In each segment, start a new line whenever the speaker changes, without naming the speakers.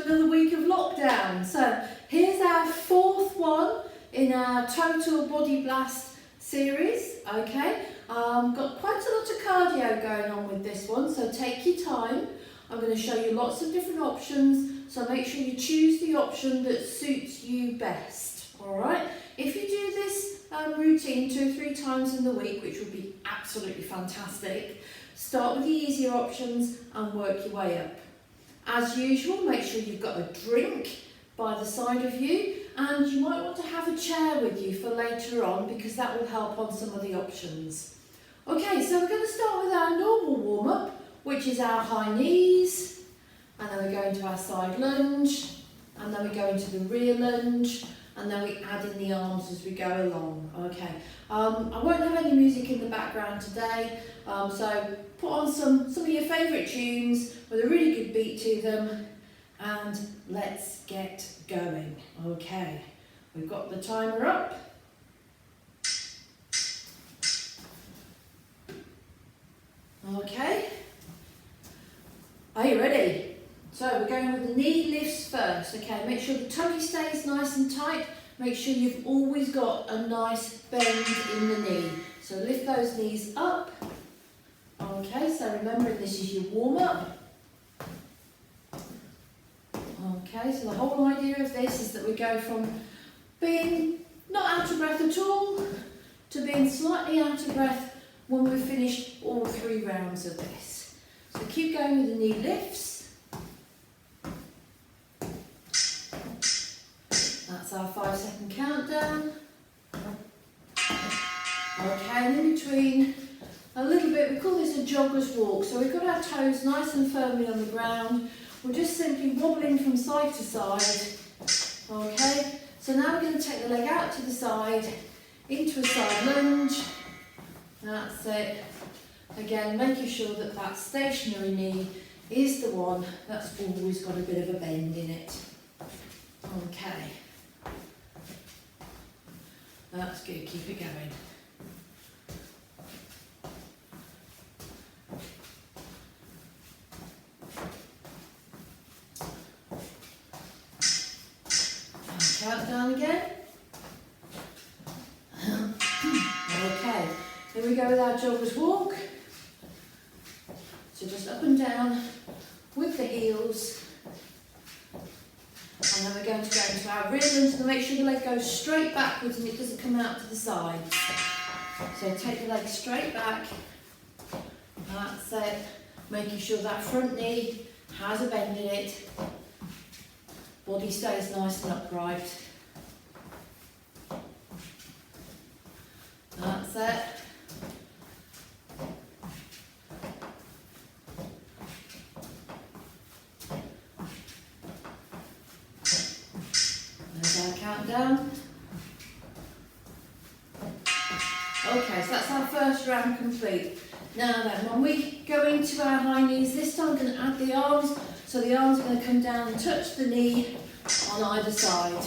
into another week of lockdown. So here's our fourth one in our total body blast series. Okay, got quite a lot of cardio going on with this one, so take your time. I'm going to show you lots of different options, so make sure you choose the option that suits you best. Alright, if you do this routine 2 or 3 times in the week, which would be absolutely fantastic, start with the easier options and work your way up. As usual, make sure you've got a drink by the side of you, and you might want to have a chair with you for later on because that will help on some of the options. Okay, so we're going to start with our normal warm-up, which is our high knees, and then we go into our side lunge, and then we go into the rear lunge, and then we add in the arms as we go along. Okay, I won't have any music in the background today, so put on some of your favourite tunes with a really good beat to them, and let's get going. Okay, we've got the timer up. Okay, are you ready? So we're going with the knee lifts first. Okay, make sure the tummy stays nice and tight. Make sure you've always got a nice bend in the knee. So lift those knees up. Okay, so remembering this is your warm-up. Okay, so the whole idea of this is that we go from being not out of breath at all to being slightly out of breath when we've finished all 3 rounds of this. So keep going with the knee lifts. That's our 5-second countdown. Okay, and in between a little bit, we call this a jogger's walk. So we've got our toes nice and firmly on the ground. We're just simply wobbling from side to side. Okay, so now we're going to take the leg out to the side, into a side lunge. That's it. Again, making sure that that stationary knee is the one that's always got a bit of a bend in it. Okay. That's good, keep it going. Countdown again. Okay, here we go with our jogger's walk. So just up and down with the heels. And then we're going to go into our rear lunge and make sure the leg goes straight backwards and it doesn't come out to the side. So take the leg straight back. That's it. Making sure that front knee has a bend in it. Body stays nice and upright. That's it. There's our countdown. Okay, so that's our first round complete. Now then, when we go into our high knees, this time we're going to add the arms. So the arms are going to come down and touch the knee on either side.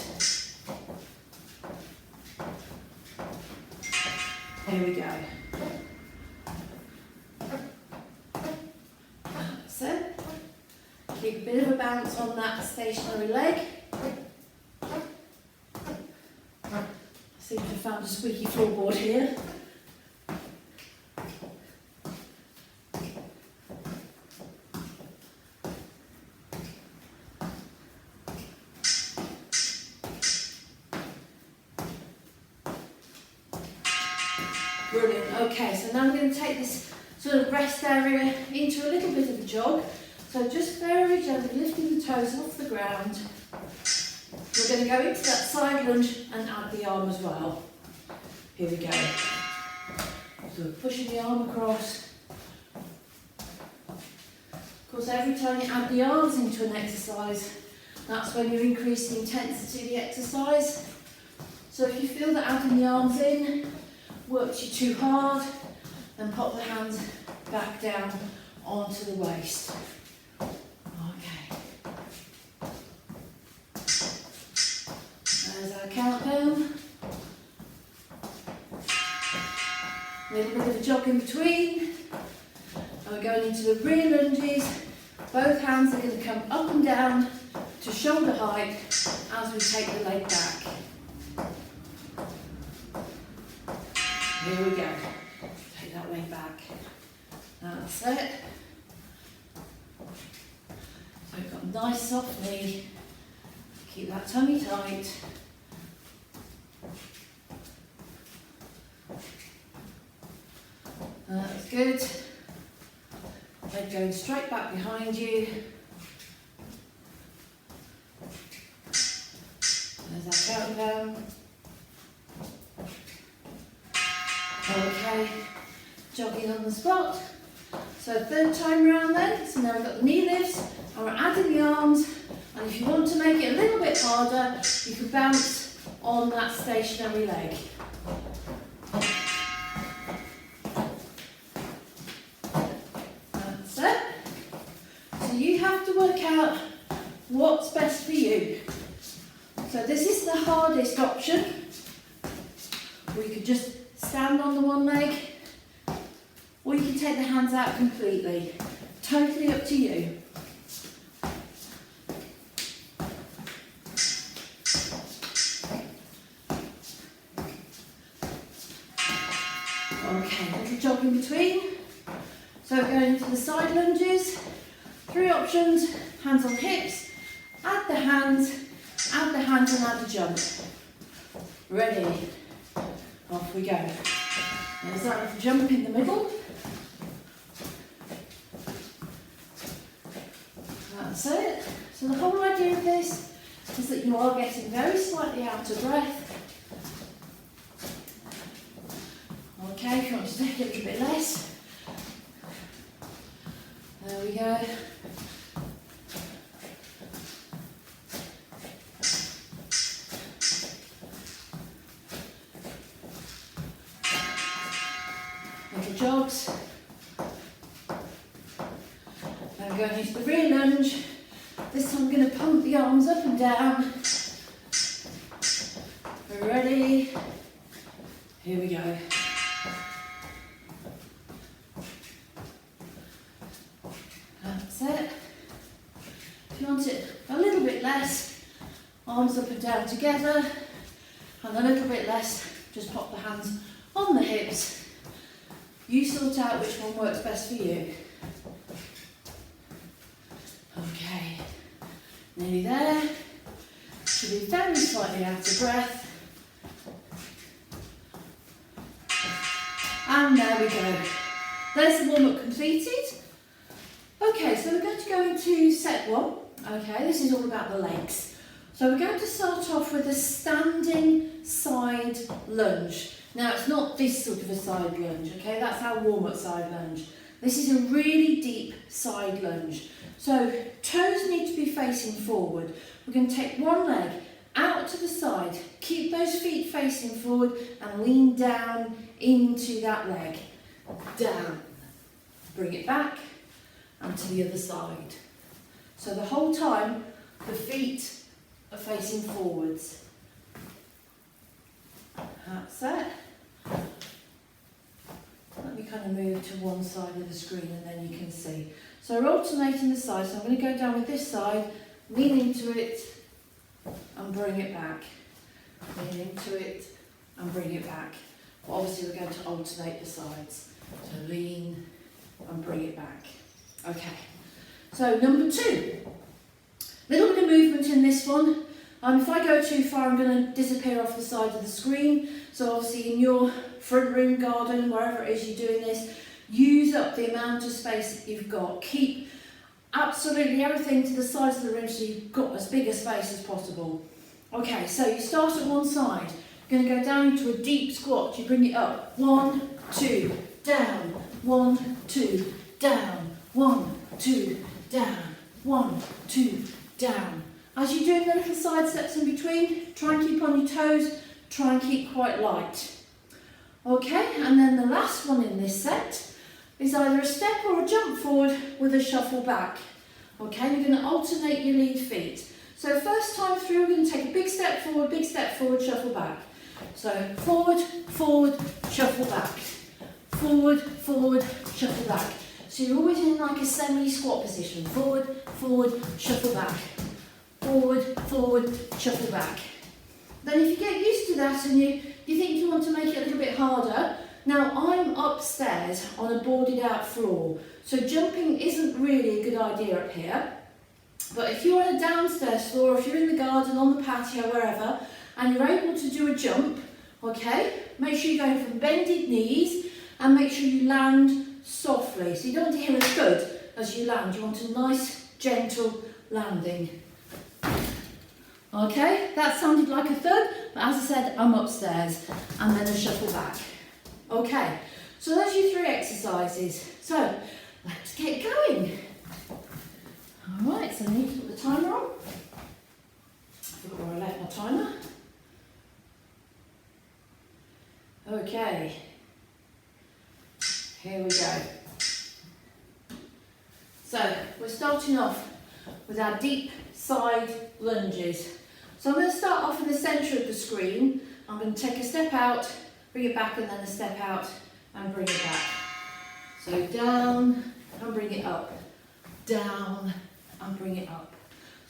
Here we go. That's it. Keep a bit of a bounce on that stationary leg. I seem to have found a squeaky floorboard here. Brilliant. Okay, so now we're going to take this sort of rest area into a little bit of a jog. So just very gently lifting the toes off the ground. We're going to go into that side lunge and add the arm as well. Here we go. So we're pushing the arm across. Of course, every time you add the arms into an exercise, that's when you increase the intensity of the exercise. So if you feel that adding the arms in works you too hard, then pop the hands back down onto the waist. Okay. There's our countdown. A little bit of a jog in between. And we're going into the rear lunges. Both hands are going to come up and down to shoulder height as we take the leg back. Here we go. Take that leg back. That's it. So we've got a nice soft knee. Keep that tummy tight. That's good. Leg going straight back behind you. There's our countdown. Okay, jogging on the spot. So third time round then. So now we've got the knee lifts and we're adding the arms. And if you want to make it a little bit harder, you can bounce on that stationary leg. That's it. So you have to work out what's best for you. So this is the hardest option. Or you could just stand on the one leg, or you can take the hands out completely. Totally up to you. Okay, little jog in between. So going into the side lunges. 3 options, hands on hips, add the hands and add a jump. Ready? Off we go. There's that little jump in the middle. That's it. So the whole idea of this is that you are getting very slightly out of breath. Okay, if you want to take a little bit less. There we go. Little jogs. Now we're going into the rear lunge. This time I'm going to pump the arms up and down. We're ready. Here we go. That's it. If you want it a little bit less, arms up and down together, and a little bit less, just pop the hands on the hips. You sort out which one works best for you. Okay, nearly there. Should be very slightly out of breath. And there we go. There's the warm-up completed. Okay, so we're going to go into set 1. Okay, this is all about the legs. So we're going to start off with a standing side lunge. Now it's not this sort of a side lunge, okay, that's our warm-up side lunge. This is a really deep side lunge. So toes need to be facing forward. We're going to take one leg out to the side, keep those feet facing forward and lean down into that leg. Down, bring it back and to the other side. So the whole time the feet are facing forwards. That's it. Let me kind of move to one side of the screen and then you can see. So we're alternating the sides. So I'm going to go down with this side, lean into it and bring it back. Lean into it and bring it back. But obviously we're going to alternate the sides. So lean and bring it back. Okay. So number 2. Little bit of movement in this one. If I go too far, I'm going to disappear off the side of the screen. So obviously in your front room, garden, wherever it is you're doing this, use up the amount of space that you've got. Keep absolutely everything to the sides of the room so you've got as big a space as possible. Okay, so you start at one side. You're going to go down into a deep squat. You bring it up. 1, 2, down. 1, 2, down. 1, 2, down. 1, 2, down. As you're doing the little side steps in between, try and keep on your toes, try and keep quite light. Okay, and then the last one in this set is either a step or a jump forward with a shuffle back. Okay, you're going to alternate your lead feet. So first time through, we're going to take a big step forward, shuffle back. So forward, forward, shuffle back. Forward, forward, shuffle back. So you're always in like a semi-squat position. Forward, forward, shuffle back. forward, forward, shuffle back. Then if you get used to that and you think you want to make it a little bit harder, now I'm upstairs on a boarded out floor, so jumping isn't really a good idea up here. But if you're on a downstairs floor, if you're in the garden, on the patio, wherever, and you're able to do a jump, okay, make sure you're going from bended knees and make sure you land softly. So you don't want to hear a thud as you land, you want a nice, gentle landing. Okay, that sounded like a thud, but as I said, I'm upstairs, and then a shuffle back. Okay, so that's your 3 exercises. So, let's get going. Alright, so I need to put the timer on. I forgot where I left my timer. Okay, here we go. So, we're starting off with our deep side lunges. So I'm going to start off in the centre of the screen. I'm going to take a step out, bring it back, and then a step out and bring it back. So down and bring it up, down and bring it up.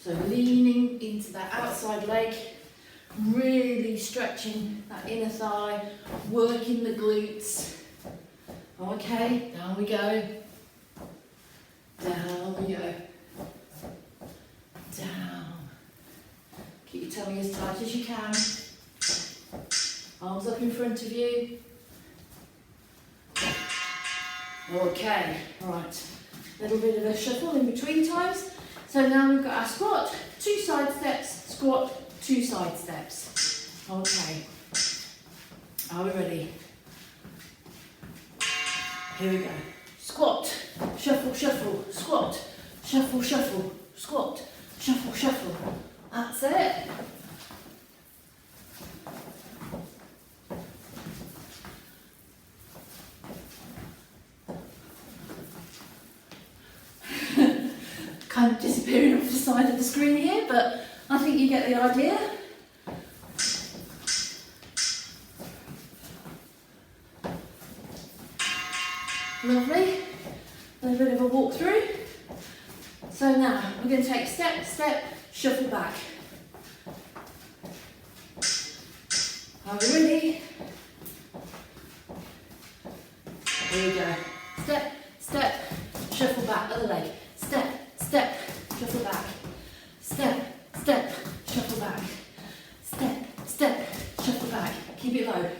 So leaning into that outside leg, really stretching that inner thigh, working the glutes. Okay, down we go, down we go, down. Keep your tummy as tight as you can. Arms up in front of you. Okay, right. A little bit of a shuffle in between times. So now we've got our squat, 2 side steps, squat, 2 side steps. Okay. Are we ready? Here we go. Squat, shuffle, shuffle, squat, shuffle, shuffle, squat, shuffle, shuffle. That's it. Kind of disappearing off the side of the screen here, but I think you get the idea. Lovely. A little bit of a walk through. So now we're going to take step, step, shuffle back. Are we ready? Here we go. Step, step, shuffle back, other leg. Step, step, shuffle back. Step, step, shuffle back. Step, step, shuffle back. Keep it low.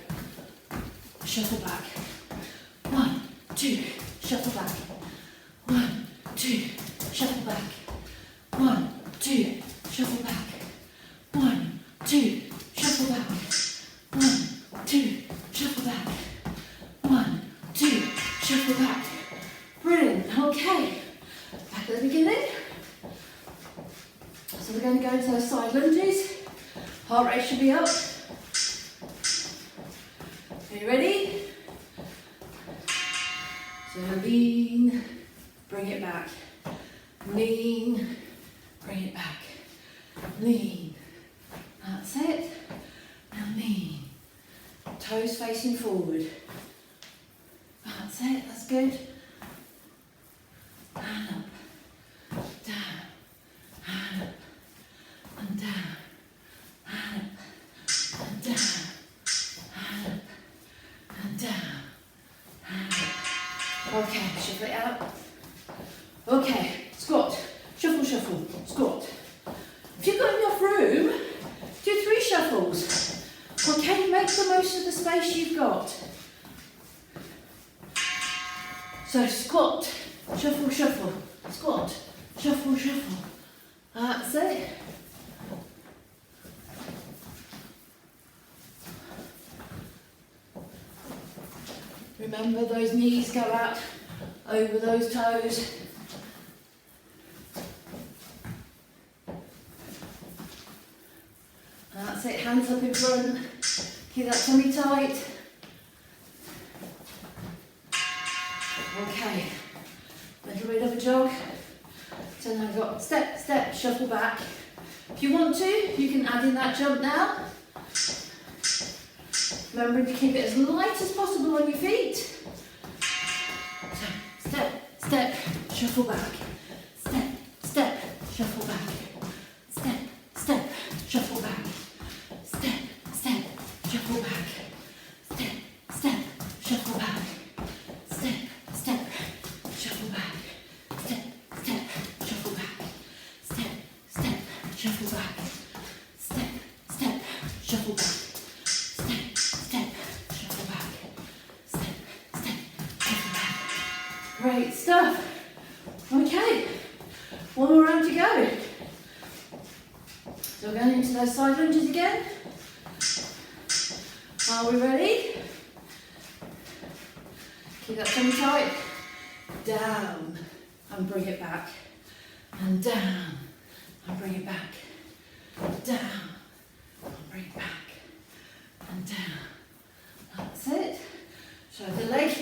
Shuffle back. 1, 2, shuffle back. 1, 2, shuffle back. 1, 2, shuffle back. 1, 2, shuffle back. 1, 2, shuffle back. 1, 2, shuffle back. Brilliant. Okay. Back at the beginning. So we're going to go into those side lunges. Heart rate should be up. Are you ready? So lean, bring it back. Lean, bring it back. Lean. That's it. Now lean. Toes facing forward. That's it. That's good. And up. Down. And up. And down. And up. And down. And up. And down. And up. Okay, shuffle it out. Okay, squat. Shuffle, shuffle, squat. If you've got enough room, do 3 shuffles. Okay, make the most of the space you've got. So squat, shuffle, shuffle, squat, shuffle, shuffle. That's it. Remember those knees go out over those toes. That's it, hands up in front. Keep that tummy tight. Okay, little bit of a jog. So now I've got step, step, shuffle back. If you want to, you can add in that jump now. Remembering to keep it as light as possible on your feet. So step, step, shuffle back. Step, step, shuffle back. Step, shuffle back. Step, step, shuffle back. Step, step, shuffle back. Step, step, shuffle back. Step, step, shuffle back. Step, step, shuffle back. Step, step, shuffle back. Step, step, shuffle back. Great stuff. Okay, one more round to go. So we're going into those side lunges again. Are we ready? Keep that tummy tight. Down and bring it back. And down and bring it back. Down and bring it back. And down. That's it. So the leg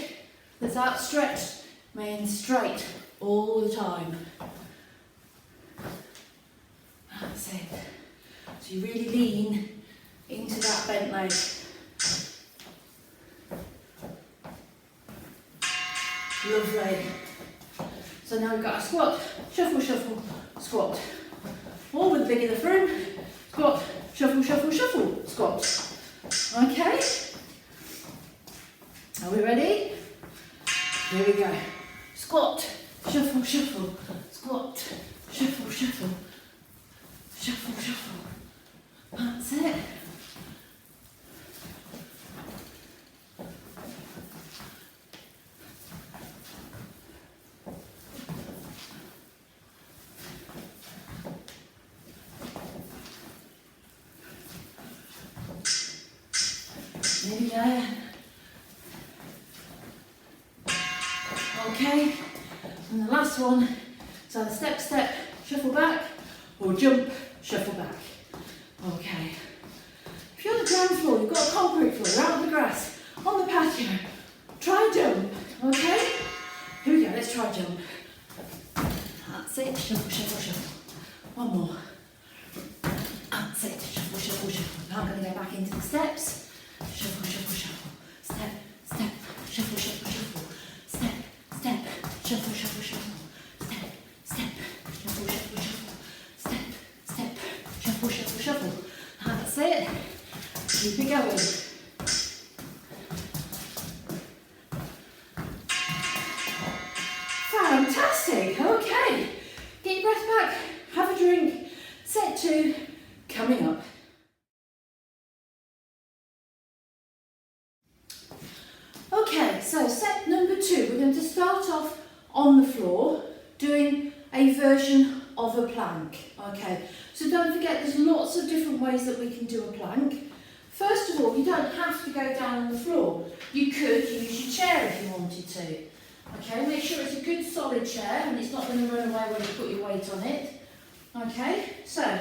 that's outstretched remains straight all the time. That's it. So you really lean into that bent leg. Lovely. So now we've got a squat, shuffle, shuffle, squat. All with the big of the room. Squat, shuffle, shuffle, shuffle, squat. Okay. Are we ready? Here we go. Squat, shuffle, shuffle, squat, shuffle, shuffle, shuffle, shuffle. That's it. Nearly there. Okay, and the last one, so the step, step, shuffle back, or jump, shuffle back. Okay. If you're on the ground floor, you've got a concrete floor, you're out on the grass, on the patio, try jump, okay? Here we go, let's try jump. That's it, shuffle, shuffle, shuffle. One more. That's it, shuffle, shuffle, shuffle. Now I'm going to go back into the steps. Shuffle, shuffle, shuffle. Step, step, shuffle, shuffle, shuffle. Step, step, shuffle, shuffle, shuffle. Step, step, shuffle, shuffle, shuffle. Step, step, shuffle, shuffle, shuffle. That's it. Keep it going. Fantastic. Okay. Get your breath back. Have a drink. Set 2 coming up. Okay, so set number 2, we're going to start off on the floor doing a version of a plank. Okay, so don't forget there's lots of different ways that we can do a plank. First of all, you don't have to go down on the floor. You could use your chair if you wanted to. Okay, make sure it's a good solid chair and it's not going to run away when you put your weight on it. Okay, so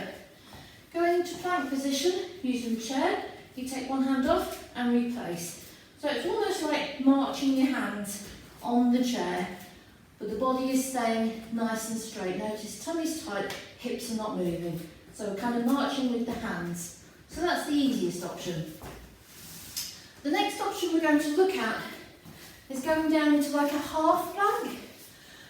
going into plank position, using the chair, you take one hand off and replace. So it's almost like marching your hands on the chair, but the body is staying nice and straight. Notice tummy's tight, hips are not moving. So we're kind of marching with the hands. So that's the easiest option. The next option we're going to look at is going down into like a half plank.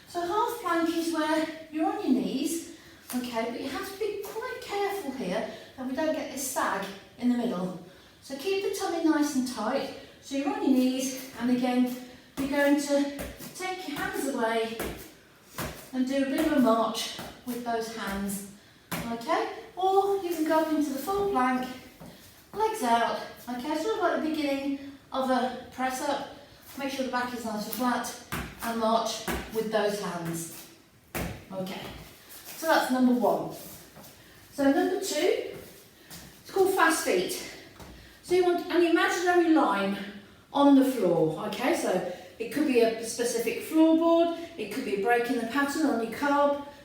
So half plank is where you're on your knees, okay, but you have to be quite careful here that we don't get this sag in the middle. So keep the tummy nice and tight. So you're on your knees, and again, you're going to take your hands away and do a bit of a march with those hands, okay? Or you can go up into the full plank, legs out, okay? Sort of like the beginning of a press up. Make sure the back is nice and flat, and march with those hands. Okay, so that's number 1. So number 2, it's called fast feet. So you want an imaginary line on the floor, okay? So it could be a specific floorboard, it could be a break in the pattern on your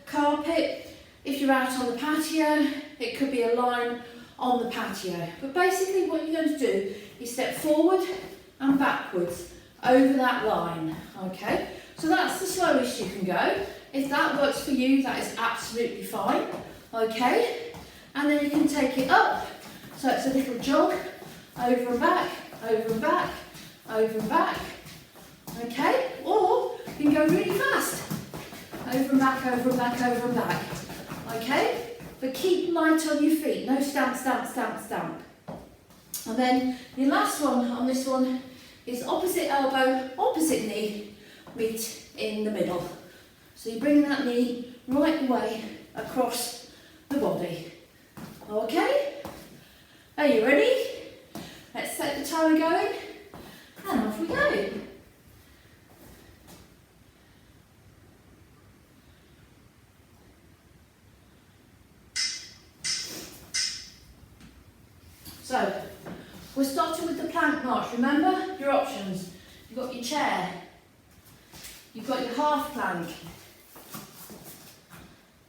carpet. If you're out on the patio, it could be a line on the patio. But basically what you're going to do is step forward and backwards over that line, okay? So that's the slowest you can go. If that works for you, that is absolutely fine, okay? And then you can take it up, so it's a little jog, over and back, over and back, over and back, okay? Or you can go really fast, over and back, over and back, over and back, okay? But keep light on your feet, no stamp, stamp, stamp, stamp. And then your last one on this one is opposite elbow, opposite knee, meet in the middle. So you bring that knee right the way across the body. Okay? Are you ready? Let's set the timer going and off we go. So, we're starting with the plank march. Remember your options. You've got your chair, you've got your half plank,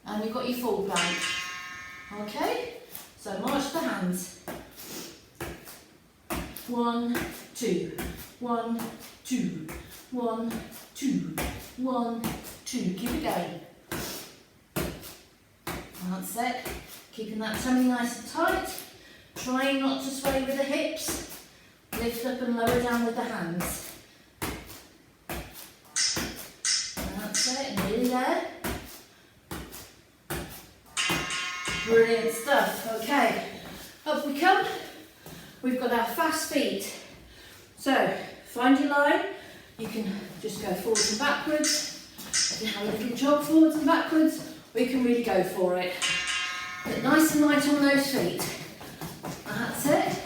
and you've got your full plank. Okay? So march the hands. 1, 2, 1, 2, 1, 2, 1, 2. Keep it going. That's it. Keeping that tummy nice and tight. Trying not to sway with the hips. Lift up and lower down with the hands. That's it. Nearly there. Brilliant stuff. Okay. Up we come. We've got our fast feet. So, find your line. You can just go forwards and backwards. You have a little jog forwards and backwards. Or you can really go for it. But nice and light on those feet. That's it.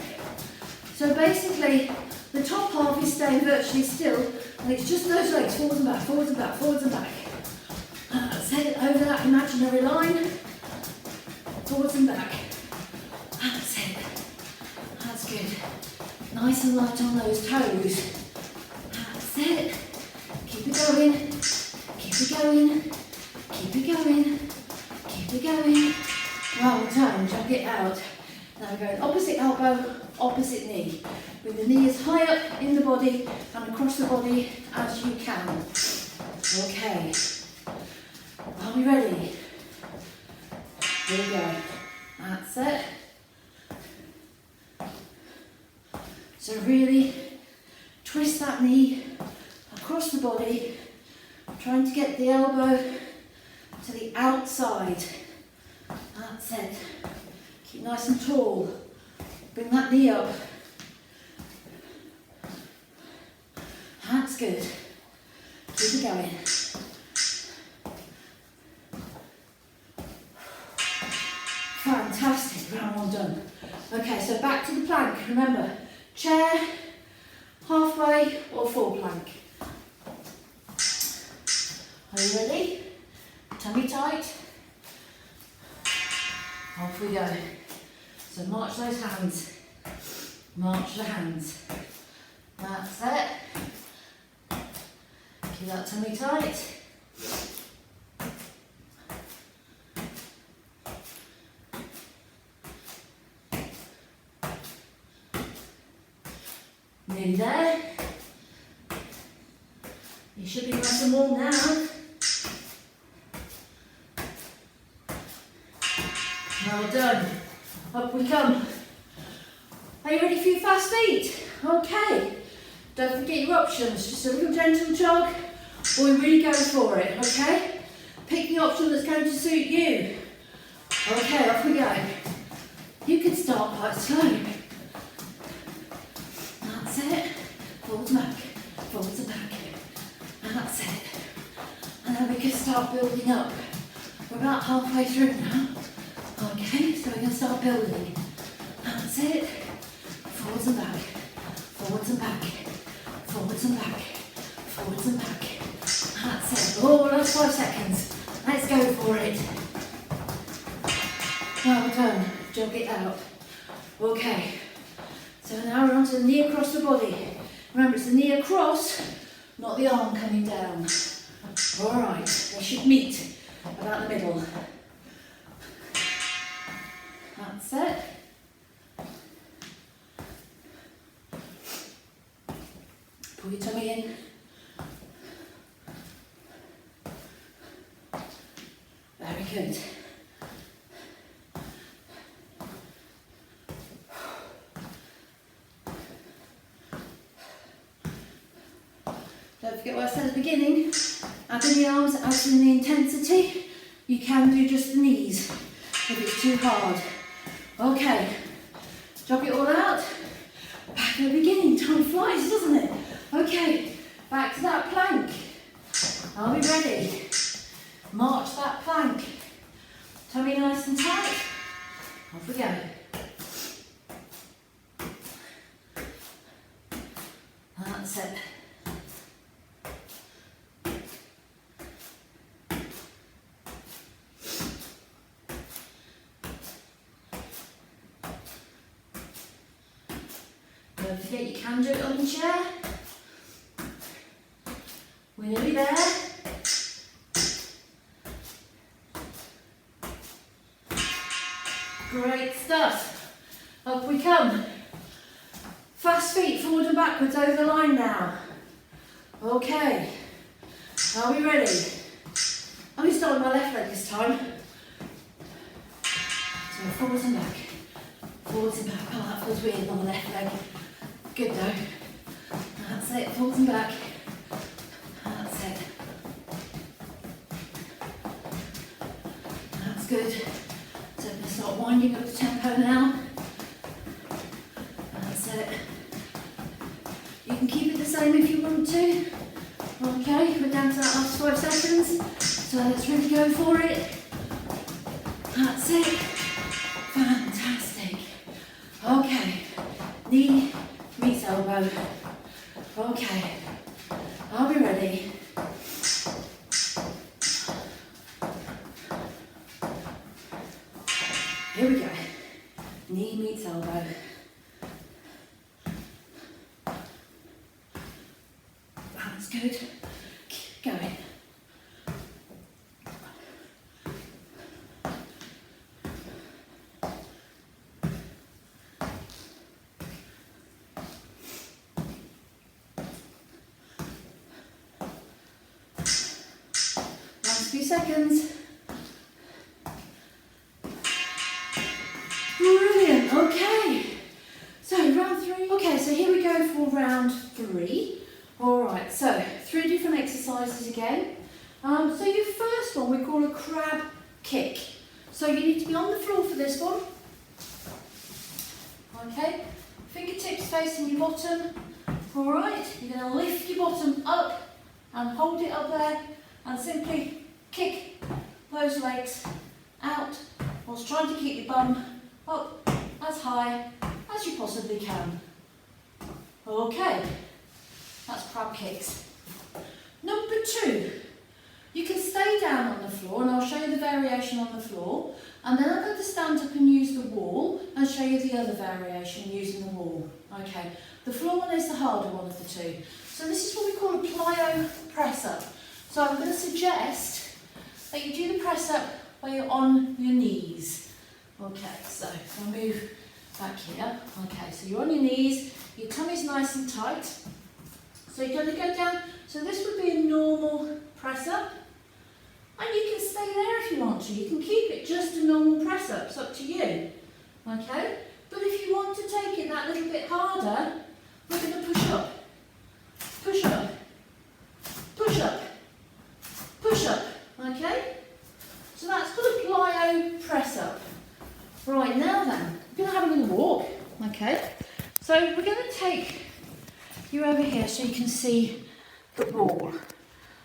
So basically, the top half is staying virtually still, and it's just those legs, forwards and back, forwards and back, forwards and back. That's it, over that imaginary line, forwards and back. That's it. That's good. Nice and light on those toes. That's it. Keep it going. Keep it going. Keep it going. Keep it going. Well done. Jog it out. Now we're going opposite elbow, opposite knee. Bring the knee as high up in the body and across the body as you can. Okay. Are we ready? Here we go. That's it. So really twist that knee across the body, trying to get the elbow to the outside. That's it. Keep nice and tall. Bring that knee up. That's good. Keep it going. Fantastic. Round one done. Okay, so back to the plank. Remember, chair, halfway or full plank. Are you ready? Tummy tight. Off we go. So march those hands. March the hands. That's it. Keep that tummy tight. Nearly there. You should be nice and warm now. Well done. Up we come. Are you ready for your fast feet? Okay. Don't forget your options. Just a little gentle jog, or we really go for it, okay? Pick the option that's going to suit you. Okay, off we go. You can start quite slow. That's it. Forwards and back, forwards and back. That's it. And then we can start building up. We're about halfway through now. Okay, so we're going to start building. That's it. Forwards and back, forwards and back, forwards and back, forwards and back. That's it. Oh, last 5 seconds. Let's go for it. Well done. Jog it out. Okay. So now we're on to the knee across the body. Remember, it's the knee across, not the arm coming down. All right. They should meet about the middle. That's it. Pull your tummy in. Very good. Don't forget what I said at the beginning. Adding the arms, adding the intensity. You can do just the knees if it's too hard. Okay, jog it all out. the beginning, time flies, doesn't it? Okay, back to that plank. Are we ready? March that plank. Tummy nice and tight. Off we go. That's it. Don't forget you can do it on the chair. We're nearly there. Great stuff. Up we come. Fast feet forward and backwards over the line now. Okay. Are we ready? I'm going to start with my left leg this time. So forwards and back. Forwards and back. Oh, that feels weird on the left leg. Good though. That's it. Forwards and back. That's it. That's good. So I'm going to start winding up the tempo now. That's it. You can keep it the same if you want to. Okay, we're down to that last 5 seconds. So let's really go for it. That's it. Fantastic. Okay, knee meets elbow. Okay, are we ready? Here we go. Knee meets elbow. That's good. Keep going. Last few seconds. Brilliant, okay. So round 3. Okay, so here we go for round 3. Alright, so 3 different exercises again. So your first one we call a crab kick. So you need to be on the floor for this one. Okay, fingertips facing your bottom. Alright, you're going to lift your bottom up and hold it up there and simply kick those legs out whilst trying to keep your bum up as high as you possibly can. Okay, that's crab kicks. Number 2, you can stay down on the floor and I'll show you the variation on the floor, and then I'm going to stand up and use the wall and show you the other variation using the wall. Okay, the floor one is the harder one of the 2. So this is what we call a plyo press up. So I'm going to suggest that you do the press up where you're on your knees. Okay, so I'll move back here. Okay, so you're on your knees, your tummy's nice and tight. So you're going to go down, so this would be a normal press up. And you can stay there if you want to. You can keep it just a normal press up, it's up to you. Okay, but if you want to take it that little bit harder, we're going to push up, push up, push up, push up. Okay, so that's called a plyo press up. Right, now then, we're going to have a little walk. Okay, so we're going to take you over here so you can see the ball.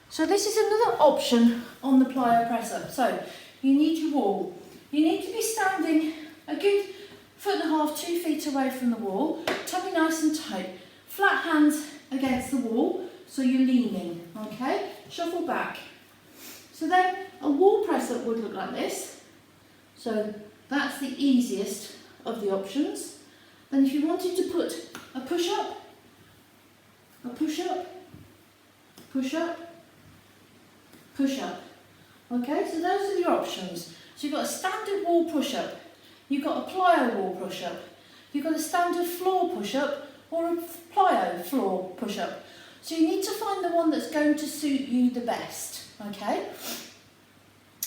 So this is another option on the plyo press up. So you need your wall. You need to be standing a good 1.5 to 2 feet away from the wall, tummy nice and tight, flat hands against the wall, so you're leaning, okay? Shuffle back. So then a wall press up would look like this. So that's the easiest of the options. Then if you wanted to put a push up, a push up, push up, push up. Okay, so those are your options. So you've got a standard wall push up, you've got a plyo wall push up, you've got a standard floor push up or a plyo floor push up. So you need to find the one that's going to suit you the best. Okay?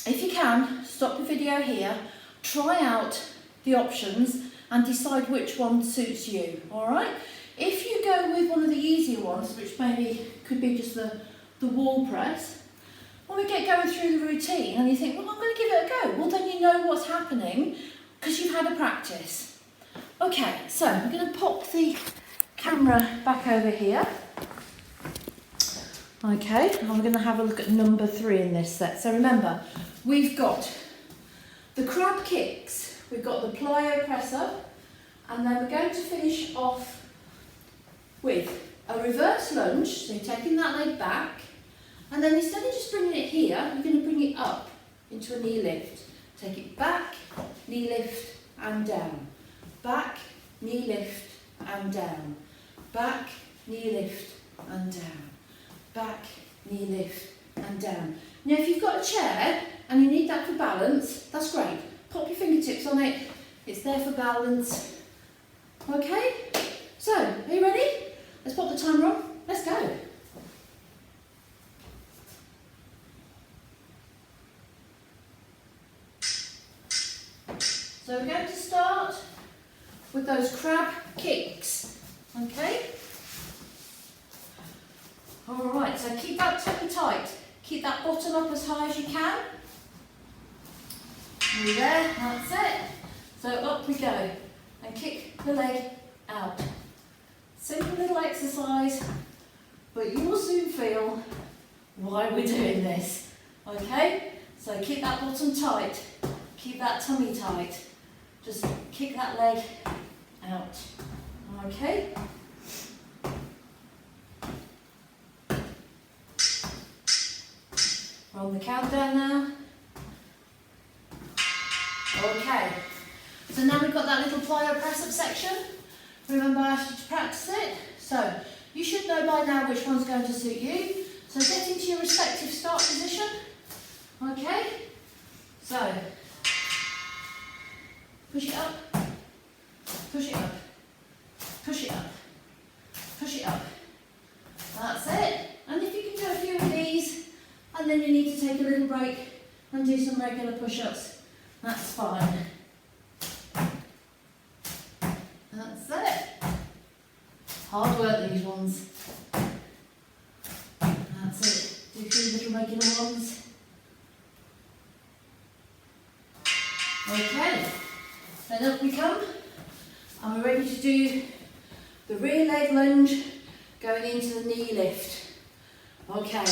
If you can, stop the video here, try out the options and decide which one suits you. Alright? If you go with one of the easier ones, which maybe could be just the wall press, when we get going through the routine and you think, well, I'm going to give it a go, well then you know what's happening because you've had a practice. Okay, so we're going to pop the camera back over here. Okay, I'm going to have a look at number 3 in this set. So remember, we've got the crab kicks, we've got the plyo press up, and then we're going to finish off with a reverse lunge, so you're taking that leg back, and then instead of just bringing it here, you're going to bring it up into a knee lift. Take it back, knee lift, and down. Back, knee lift, and down. Back, knee lift, and down. Back, knee lift, and down. Now if you've got a chair and you need that for balance, that's great. Pop your fingertips on it, it's there for balance. Okay, so are you ready? Let's pop the timer on, let's go. So we're going to start with those crab kicks, okay? Alright, so keep that tummy tight. Keep that bottom up as high as you can. There, that's it. So up we go. And kick the leg out. Simple little exercise, but you will soon feel why we're doing this. Okay? So keep that bottom tight. Keep that tummy tight. Just kick that leg out. Okay? We're on the countdown now. Okay. So now we've got that little plyo press up section. Remember I asked you to practice it. So you should know by now which one's going to suit you. So get into your respective start position. Okay? So push it up, push it up, push it up, push it up. That's it. And if you can do a few of these, and then you need to take a little break and do some regular push-ups, that's fine. That's it. Hard work, these ones. That's it. Do a few little regular ones. Okay. Then up we come, and we're ready to do the rear leg lunge going into the knee lift. Okay,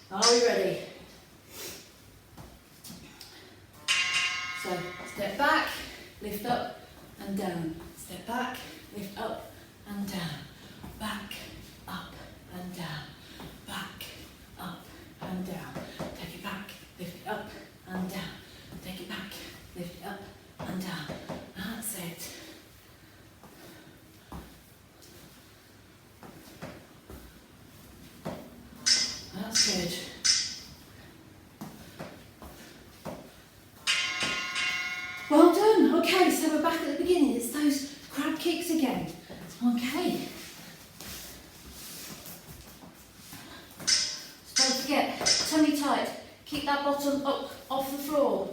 are we ready? So step back, lift up and down. Step back, lift up and down. Back, up and down. Back, up and down. Take it back, lift it up and down. Take it back, lift it up and down. That's it. That's good. Well done. Okay, so we're back at the beginning. It's those crab kicks again. Okay. So don't forget, tummy tight. Keep that bottom up off the floor.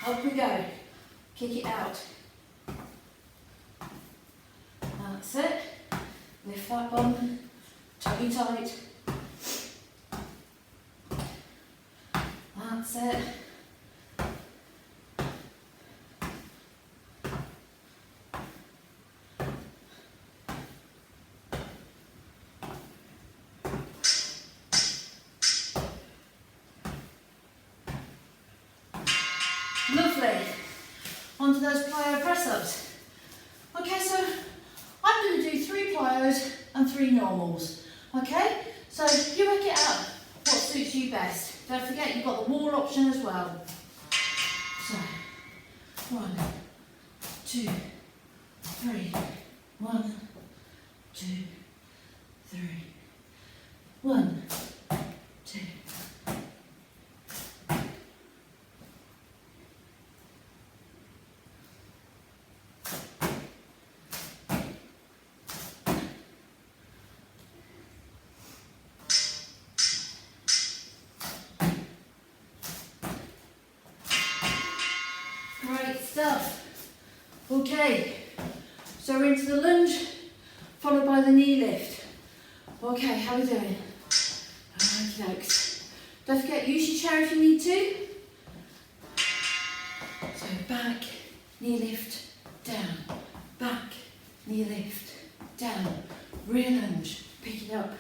Up we go. Kick it out. That's it. Lift that bum. Tummy tight. That's it. Lovely. Onto those plyo press-ups. Okay, so I'm going to do 3 plyos and 3 normals. Okay, so you work it out what suits you best. Don't forget you've got the wall option as well. So 1, 2, 3. 1, 2, 3. 1, 2. Great stuff. Okay, so we're into the lunge, followed by the knee lift. Okay, how are we doing? Alright, folks. Don't forget, use your chair if you need to. So back, knee lift, down. Back, knee lift, down, rear lunge, pick it up,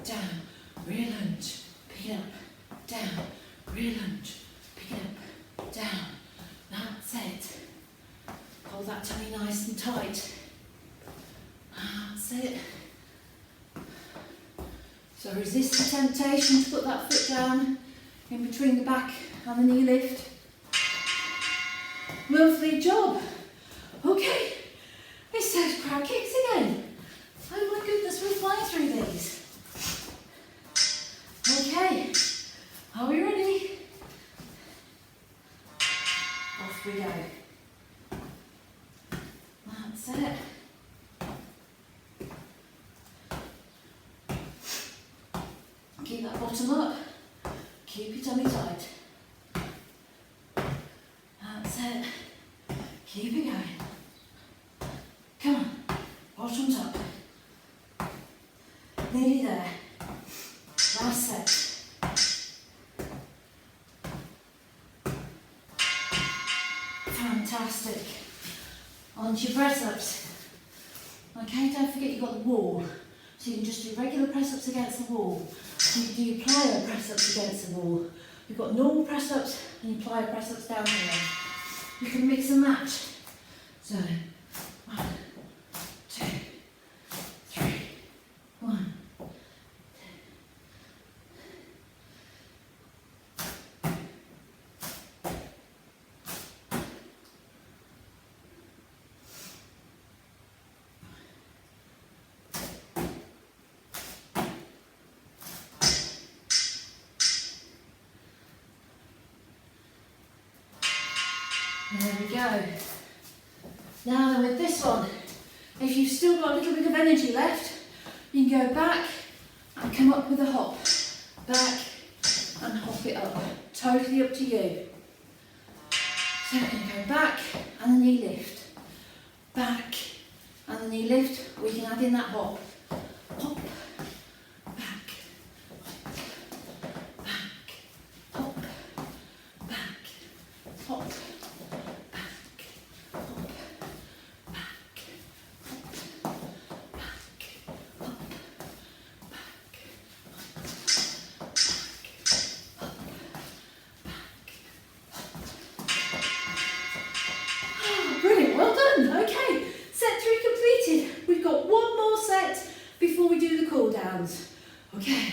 down, rear lunge, pick it up, down, rear lunge, pick it up, down. That's it. Hold that tummy nice and tight. That's it. So resist the temptation to put that foot down in between the back and the knee lift. Lovely job. Okay, it's those crab kicks again. Oh my goodness, we're flying through these. Okay, are we ready? Off we go. That's it. Keep that bottom up. Keep your tummy tight. That's it. Keep it going. Come on. Bottoms up. Nearly there. Last set. Fantastic. On to your press ups. Okay, don't forget you've got the wall. So you can just do regular press ups against the wall. You can do your plyo press ups against the wall. You've got normal press ups and your plyo press ups down here. You can mix and match. So, 1, 2, 3, 1. There we go. Now then with this one, if you've still got a little bit of energy left, you can go back and come up with a hop. Back and hop it up. Totally up to you. So we're going to go back and the knee lift. Back and the knee lift. We can add in that hop. Hop. Back. Back. Hop. Back. Hop. Brilliant, well done. Okay, set 3 completed. We've got one more set before we do the cool downs. Okay.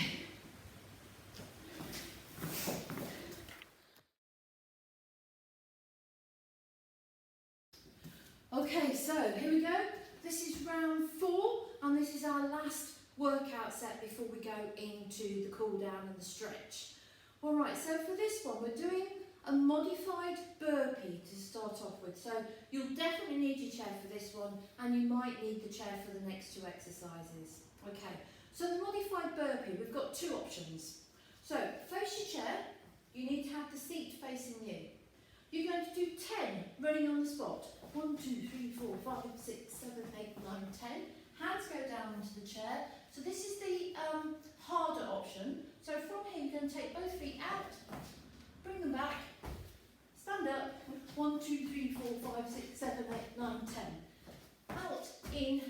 Okay, so here we go. This is round 4 and this is our last workout set before we go into the cool down and the stretch. Alright, so for this one we're doing a modified burpee to start off with. So you'll definitely need your chair for this one and you might need the chair for the next 2 exercises. Okay, so the modified burpee, we've got 2 options. So face your chair, you need to have the seat facing you. You're going to do 10 running on the spot. 1, 2, 3, 4, 5, 6, 7, 8, 9, 10. Hands go down into the chair. So this is the harder option. So from here you're going to take both feet out, bring them back, stand up, 1, 2, 3, 4, 5, 6, 7, 8, 9, 10. Out, in,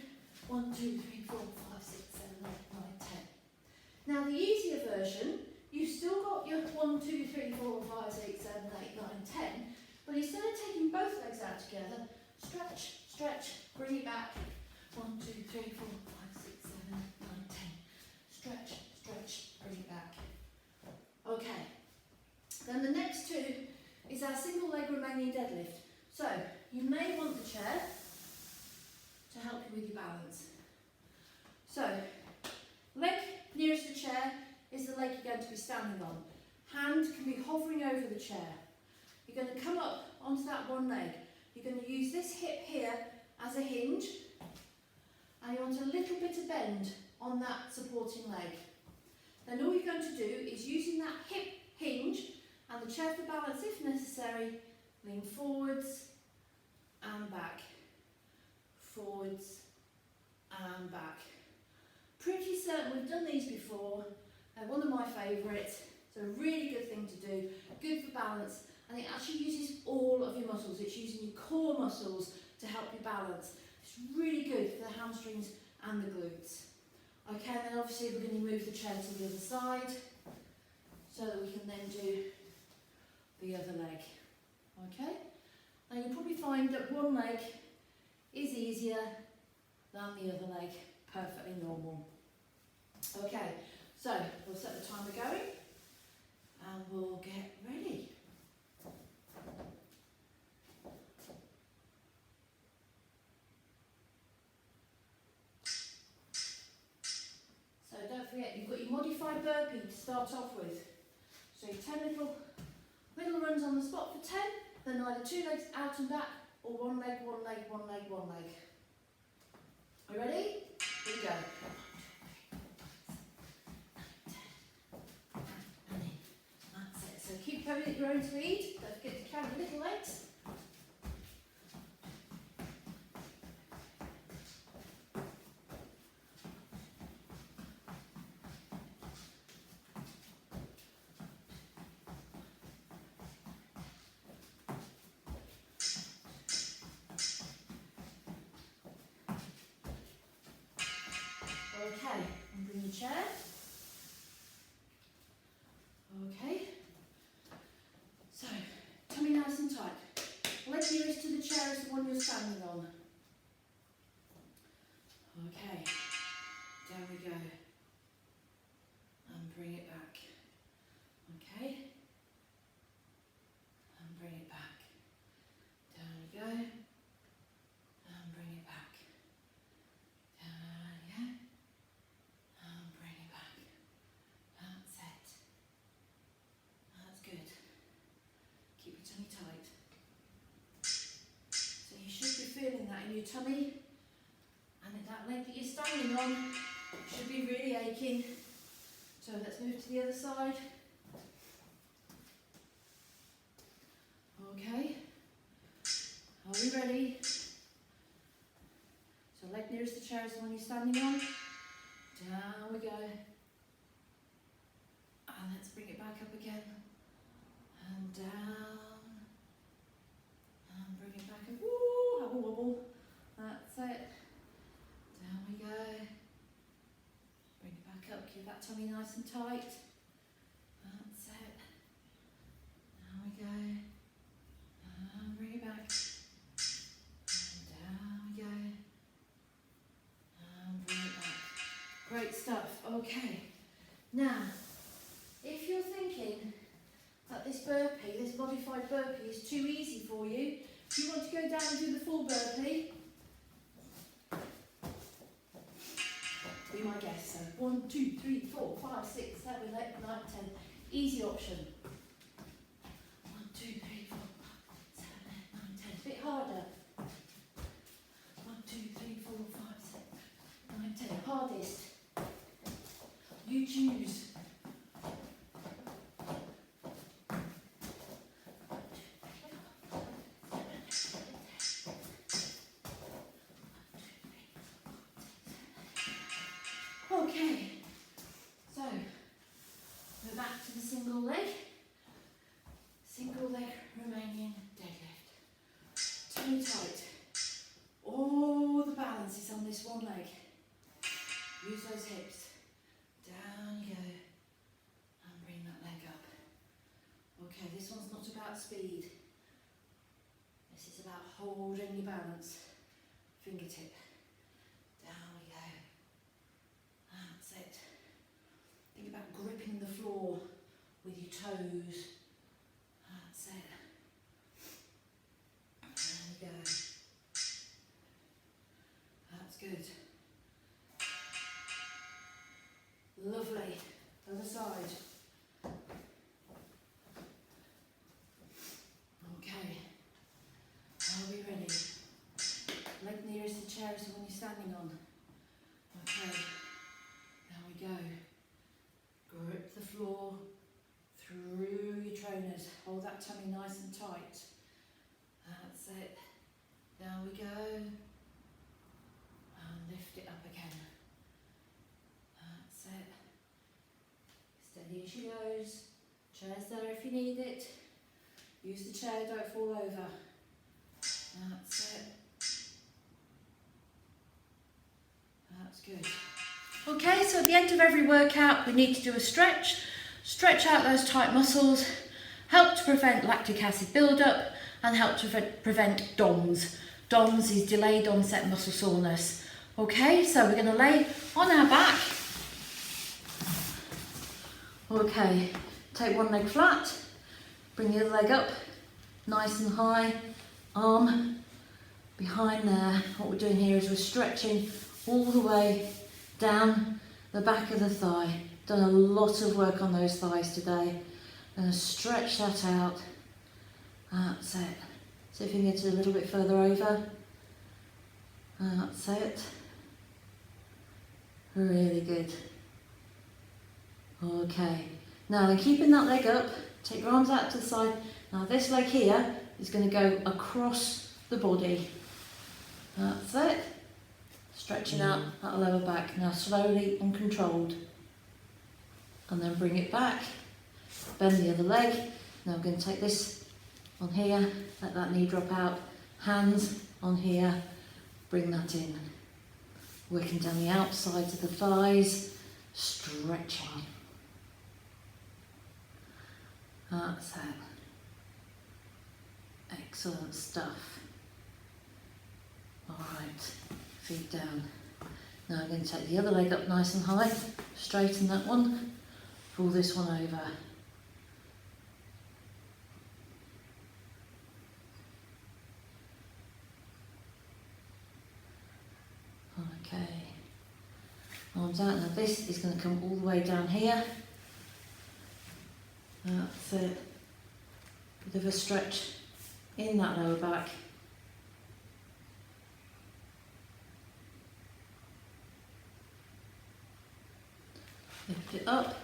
1, 2, 3, 4, 5, 6, 7, 8, 9, 10. Now the easier version, you've still got your 1, 2, 3, 4, 5, 6, 7, 8, 9, 10, but instead of taking both legs out together, stretch, stretch, bring it back, 1, 2, 3, 4, 5, 6, 7, 8, 9, 10. Stretch, stretch, bring it back. Okay. Then the next 2 is our single leg Romanian deadlift. So you may want the chair to help you with your balance. So leg nearest the chair is the leg you're going to be standing on. Hand can be hovering over the chair. You're going to come up onto that one leg. You're going to use this hip here as a hinge and you want a little bit of bend on that supporting leg. Then all you're going to do is using that hip hinge and the chair for balance if necessary, lean forwards and back, forwards and back. Pretty certain we've done these before, they're one of my favourites, it's a really good thing to do, good for balance, and it actually uses all of your muscles. It's using your core muscles to help you balance. It's really good for the hamstrings and the glutes. Okay, and then obviously we're going to move the chair to the other side so that we can then do the other leg. Okay, now you'll probably find that one leg is easier than the other leg, perfectly normal. Okay, so we'll set the timer going and we'll get ready. So don't forget, you've got your modified burpee to start off with. So 10 little runs on the spot for 10, then either 2 legs out and back, or 1 leg, 1 leg, 1 leg, 1 leg. Are you ready? Here we go. 1, 2, 3, 4, 5, 6, 7, 8, 9, 10. That's it. So keep going at your own speed. Don't forget to count your little legs. Okay, and bring your chair. Okay. So, tummy nice and tight. Leg nearest to the chair is the one you're standing on. Okay, down we go. And bring it back. Okay. And bring it back. Down we go. And bring it back. Down we go. And bring it back. That's it. That's good. Keep your tummy tight. So you should be feeling that in your tummy, and that leg that you're standing on should be really aching. So let's move to the other side. Okay. Are we ready? So leg nearest the chair is the one you're standing on. Down we go. And let's bring it back up again. And down. And bring it back up. Woo! Wobble wobble. That's it. Down we go. Bring it back up. Keep that tummy nice and tight. That's it. Down we go. And bring it back. And down we go. And bring it back. Great stuff. Okay. Now, if you're thinking that this burpee, this modified burpee, is too easy for you, if you want to go down and do the full burpee, be my guest. So 1, 2, 3, 4, 5, 6, 7, 8, 9, 10. Easy option. 1, 2, 3, 4, 5, 7, 8, 9, 10. A bit harder. 1, 2, 3, 4, 5, 6, 9, 10. Hardest. You choose. Okay, so we're back to the single leg Romanian deadlift. Tummy tight. All the balance is on this one leg. Use those hips. Down you go. And bring that leg up. Okay, this one's not about speed. This is about holding your balance. Fingertip. Down we go. That's it. Think about gripping the floor with your toes. That's it. There we go. That's good. Lovely. Other side. Okay. Are we ready? Leg nearest the chair is the one you're standing on. Okay. There we go. Grip the floor through your trainers. Hold that tummy nice and tight. That's it. Down we go. And lift it up again. That's it. Steady as she goes. Chair's there if you need it. Use the chair, don't fall over. That's it. That's That's good. Okay, so at the end of every workout, we need to do a stretch. Stretch out those tight muscles, help to prevent lactic acid buildup, and help to prevent DOMS. DOMS is delayed onset muscle soreness. Okay, so we're going to lay on our back. Okay, take one leg flat, bring the other leg up, nice and high, arm behind there. What we're doing here is we're stretching all the way down the back of the thigh. Done a lot of work on those thighs today. Going to stretch that out. That's it. See if you can get it a little bit further over. That's it. Really good. Okay. Now then, keeping that leg up, take your arms out to the side. Now this leg here is going to go across the body. That's it. Stretching out that lower back. Now slowly and controlled. And then bring it back. Bend the other leg. Now I'm going to take this on here, let that knee drop out. Hands on here, bring that in. Working down the outsides of the thighs, stretching. That's it. Excellent stuff. Alright, feet down. Now I'm going to take the other leg up nice and high, straighten that one, pull this one over. Okay, arms out. Now this is going to come all the way down here. That's it. Bit of a stretch in that lower back. Lift it up.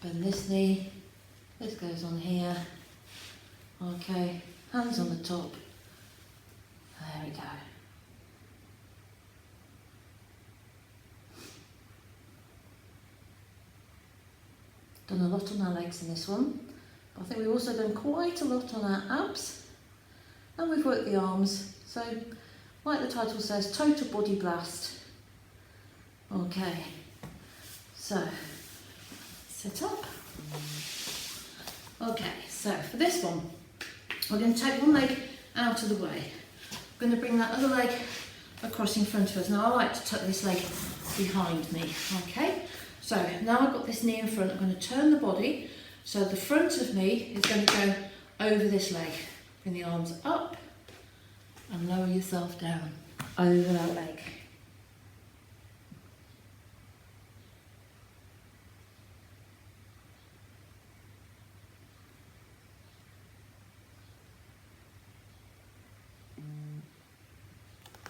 Bend this knee. This goes on here. Okay, hands on the top. There we go. Done a lot on our legs in this one, but I think we've also done quite a lot on our abs, and we've worked the arms. So, like the title says, total body blast. Okay, so sit up. Okay, so for this one, we're going to take one leg out of the way. We're going to bring that other leg across in front of us. Now I like to tuck this leg behind me, okay? So now I've got this knee in front, I'm going to turn the body, so the front of me is going to go over this leg. Bring the arms up and lower yourself down over that leg.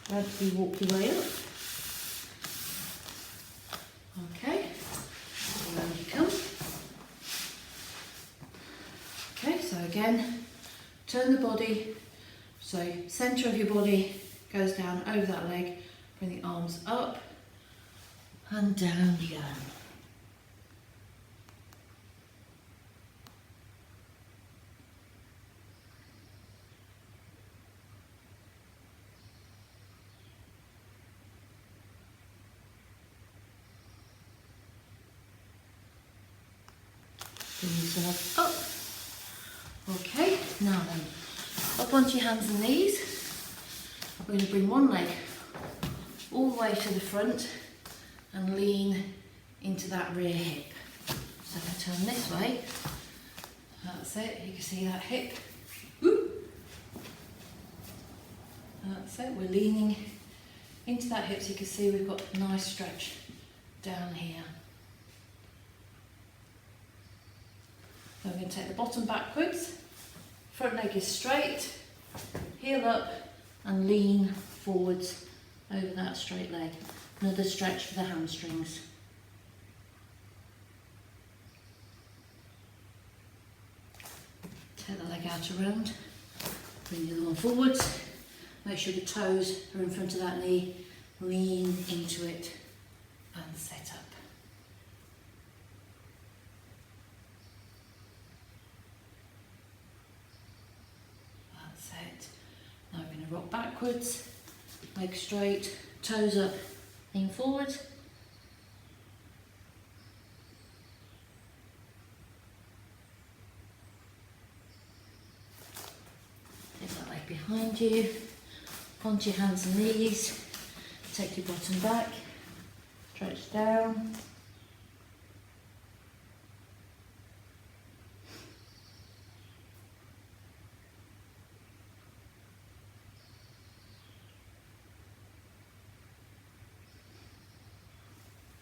Gradually walk your way up. Okay, around you come. Okay, so again, turn the body, so centre of your body goes down over that leg, bring the arms up and down you go. Bring yourself up. Okay, now then, up onto your hands and knees. We're going to bring one leg all the way to the front and lean into that rear hip. So if I turn this way, that's it, you can see that hip. Woo. That's it, we're leaning into that hip so you can see we've got a nice stretch down here. So we're going to take the bottom backwards, front leg is straight, heel up and lean forwards over that straight leg. Another stretch for the hamstrings. Take the leg out around, bring the other one forwards, make sure the toes are in front of that knee, lean into it and set up. That's it. Now we're going to rock backwards, leg straight, toes up, lean forward. Take that leg behind you, onto your hands and knees, take your bottom back, stretch down.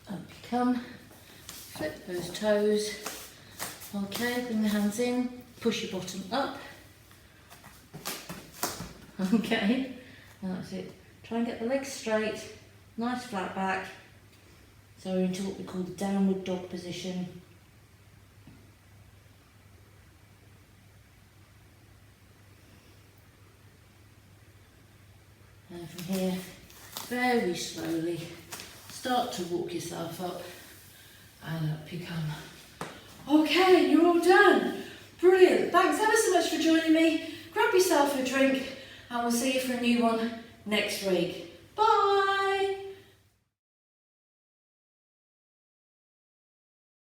Up you come, flip those toes, okay, bring the hands in, push your bottom up, okay, and that's it. Try and get the legs straight, nice flat back, so we're into what we call the downward dog position. And from here, very slowly, start to walk yourself up and up you come. Okay, you're all done. Brilliant. Thanks ever so much for joining me. Grab yourself a drink and we'll see you for a new one next week.